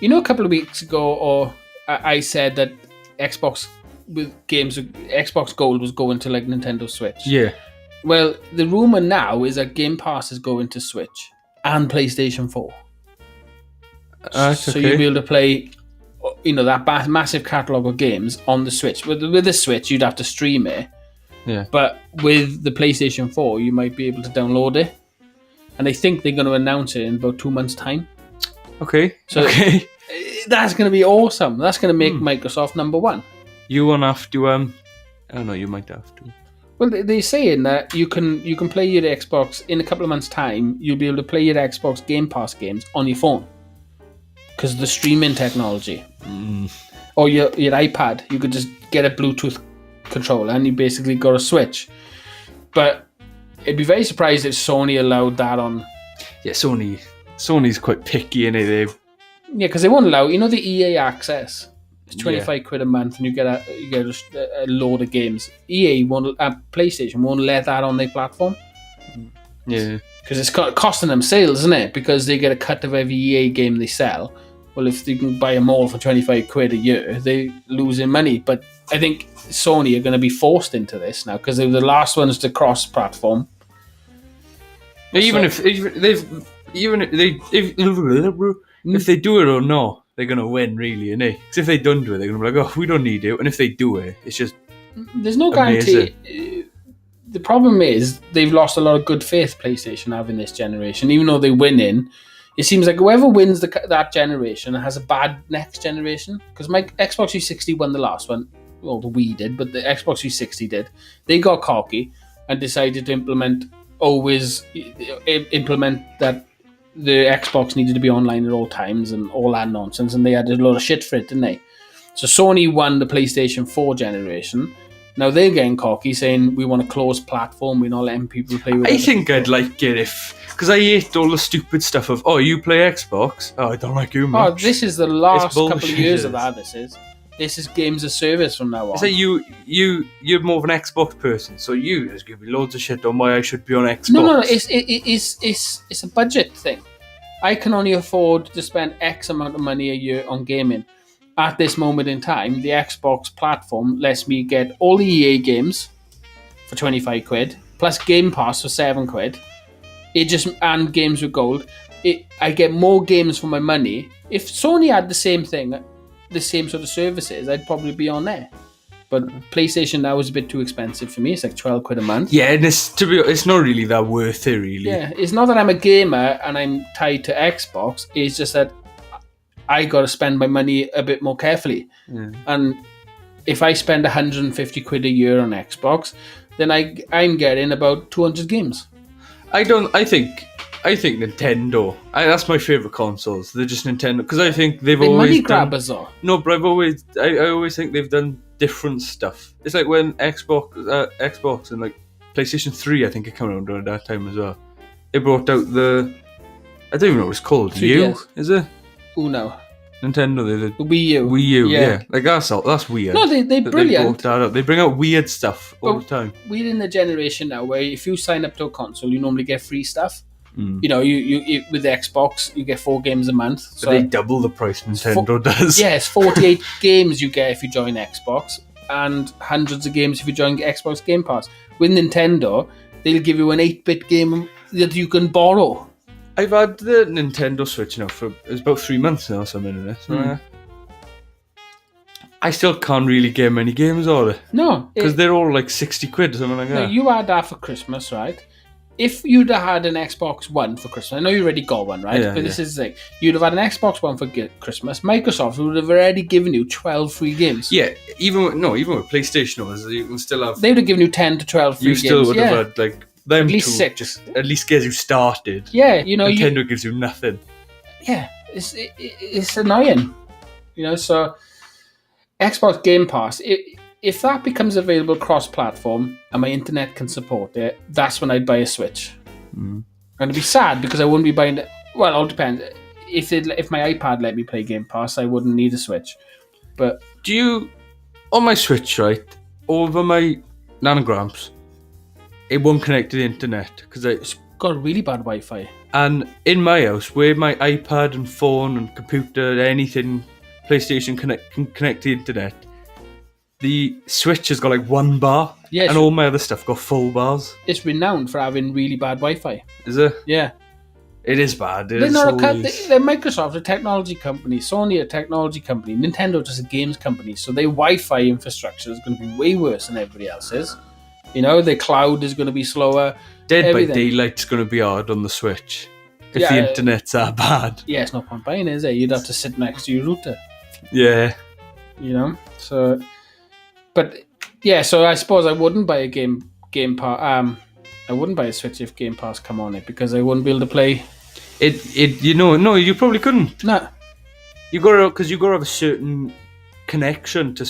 A couple of weeks ago, or I said that Xbox with games, Xbox Gold was going to like Nintendo Switch. Yeah. Well, the rumor now is that Game Pass is going to Switch and PlayStation 4. So you'll be able to play, that massive catalog of games on the Switch. With the Switch, you'd have to stream it. Yeah. But with the PlayStation 4, you might be able to download it. And I think they're going to announce it in about 2 months' time. Okay. So that's going to be awesome. That's going to make Microsoft number one. You won't have to. I don't know. You might have to. Well, they're saying that you can play your Xbox in a couple of months' time. You'll be able to play your Xbox Game Pass games on your phone because of the streaming technology. Or your iPad. You could just get a Bluetooth controller and you basically got a Switch. But I'd be very surprised if Sony allowed that on. Yeah, Sony's quite picky, innit? Yeah, because they won't allow. The EA access. It's 25 quid a month, and you get a load of games. PlayStation won't let that on their platform. Yeah, because it's costing them sales, isn't it? Because they get a cut of every EA game they sell. Well, if they can buy them all for 25 quid a year, they're losing money. But I think Sony are going to be forced into this now because they were the last ones to cross-platform. If they do it or not, they're going to win, really, innit? Because if they don't do it, they're going to be like, oh, we don't need it. And if they do it, it's just there's no guarantee. The problem is they've lost a lot of good faith, PlayStation, having this generation. Even though they're winning, it seems like whoever wins that generation has a bad next generation. Because my Xbox 360 won the last one. Well, the Wii did, but the Xbox 360 did. They got cocky and decided to implement that the Xbox needed to be online at all times and all that nonsense, and they had a lot of shit for it, didn't they? So Sony won the PlayStation 4 generation. Now they're getting cocky, saying we want a closed platform, we're not letting people play with it. I think I'd like it because I hate all the stupid stuff of, oh, you play Xbox? Oh, I don't like you much. Oh, this is the last couple of years of that, This is games as service from now on. So you're more of an Xbox person, so you just give me loads of shit on why I should be on Xbox. No, it's a budget thing. I can only afford to spend X amount of money a year on gaming. At this moment in time, the Xbox platform lets me get all the EA games for 25 quid, plus Game Pass for 7 quid. And games with gold. I get more games for my money. If Sony had the same thing, the same sort of services, I'd probably be on there. But PlayStation now is a bit too expensive for me. It's like 12 quid a month. Yeah, and it's not really that worth it, really. Yeah, it's not that I'm a gamer and I'm tied to Xbox. It's just that I got to spend my money a bit more carefully. Yeah. And if I spend 150 quid a year on Xbox, then I'm getting about 200 games. I think Nintendo. That's my favorite consoles. They're just Nintendo because I think they're always money grabbers though. No, but I always think they've done different stuff. It's like when Xbox and like PlayStation 3, I think it came around during that time as well. They brought out I don't even know what it's called. 3DS. Is it? No. Nintendo. The Wii U. Yeah. Like that's weird. No, they're brilliant. They bring out weird stuff all the time. We're in the generation now where if you sign up to a console, you normally get free stuff. You with the Xbox, you get 4 games a month. But they double the price Nintendo does. Yes, 48 games you get if you join Xbox, and hundreds of games if you join Xbox Game Pass. With Nintendo, they'll give you an 8-bit game that you can borrow. I've had the Nintendo Switch now it's about 3 months now, something in it. So I still can't really get many games on it. No. Because they're all like 60 quid or something like that. No, you had that for Christmas, right? If you'd have had an Xbox One for Christmas, I know you already got one, right? But this is like, you'd have had an Xbox One for Christmas. Microsoft would have already given you 12 free games. Yeah, even with PlayStation, you can still have. They would have given you 10 to 12 free games. You still would have had like them at least 6. Just at least gets you started. Yeah, Nintendo gives you nothing. Yeah, it's annoying. So Xbox Game Pass. If that becomes available cross-platform and my internet can support it, that's when I'd buy a Switch. And it'd be sad because I wouldn't be buying it. Well, it all depends. If my iPad let me play Game Pass, I wouldn't need a Switch. But on my Switch, right, over my nanogramps, it won't connect to the internet because it's got really bad Wi-Fi. And in my house, where my iPad and phone and computer, anything, PlayStation can connect to the internet, the Switch has got like 1 bar, Yes. and all my other stuff got full bars. It's renowned for having really bad Wi-Fi. Is it? Yeah. It is bad. They're Microsoft, a technology company, Sony, a technology company, Nintendo, just a games company. So their Wi-Fi infrastructure is going to be way worse than everybody else's. You know, the cloud is going to be slower. Dead everything. by Daylight's going to be hard on the Switch if Yeah, the internet's that bad. Yeah, it's no point buying it, is it? You'd have to sit next to your router. Yeah. You know? So, but yeah, so I suppose I wouldn't buy a Game Pass. I wouldn't buy a Switch if Game Pass come on it because I wouldn't be able to play. No, you probably couldn't. No. You gotta have a certain connection to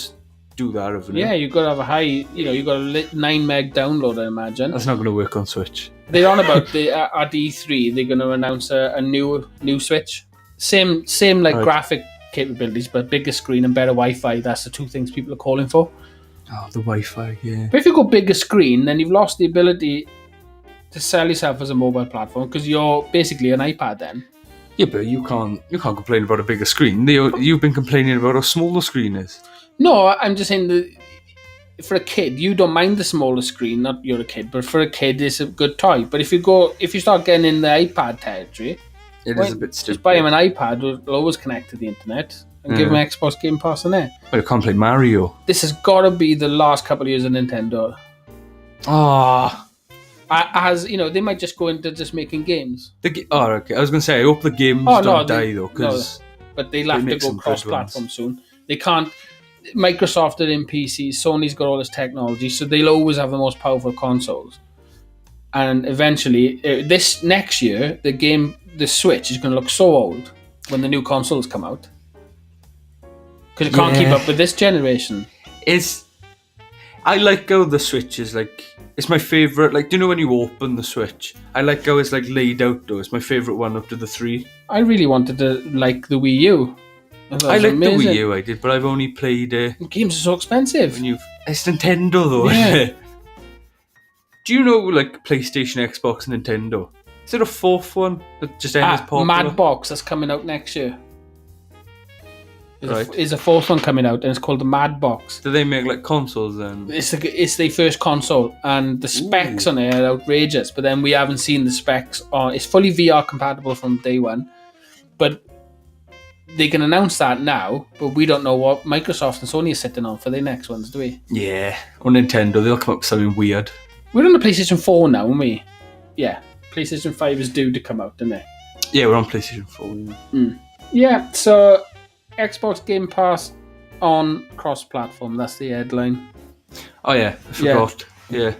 do that, haven't you? Yeah, you've got to have a high, you got a 9 meg download, I imagine. That's not going to work on Switch. They're on about the at E3. They're going to announce a new Switch. Same like Right. graphic capabilities, but bigger screen and better Wi-Fi. That's the two things people are calling for. Oh, the Wi-Fi, yeah. But if you go bigger screen, then you've lost the ability to sell yourself as a mobile platform because you're basically an iPad then. Yeah, but you can't complain about a bigger screen. You've been complaining about how small the screen is. No, I'm just saying that for a kid, you don't mind the smaller screen. Not you're a kid, but for a kid, it's a good toy. But if you start getting in the iPad territory, It is a bit stupid. just buy him an iPad. Will always connect to the internet and give him Xbox Game Pass on there. Well, you can't play Mario. This has got to be the last couple of years of Nintendo. As you know, they might just go into just making games. Okay. I was going to say, I hope the games don't die though, because but they'll have to go cross-platform soon. They can't. Microsoft are in PCs. Sony's got all this technology, so they'll always have the most powerful consoles. And eventually, this next year, the Switch is going to look so old when the new consoles come out because it can't keep up with this generation. I like how the Switch is like. It's my favorite. Like, do you know when you open the Switch? I like how it's like laid out though. It's my favorite one up to the 3. I really wanted to like the Wii U. I like the Wii U, I did, but I've only played games are so expensive. It's Nintendo though. Yeah. Do you know like PlayStation, Xbox, Nintendo? Is there a fourth one that just ends popular? Mad Box that's coming out next year. Is a fourth one coming out, and it's called the Mad Box. Do they make like consoles then? It's their first console, and the specs on it are outrageous. But then we haven't seen the specs on. It's fully VR compatible from day one, but they can announce that now. But we don't know what Microsoft and Sony are sitting on for their next ones, do we? Yeah, or Nintendo. They'll come up with something weird. We're on the PlayStation 4 now, aren't we? Yeah, PlayStation 5 is due to come out, isn't it? Yeah, we're on PlayStation 4. Yeah, so Xbox Game Pass on cross-platform. That's the headline. Oh yeah, I forgot. Yeah.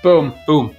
Boom. Boom.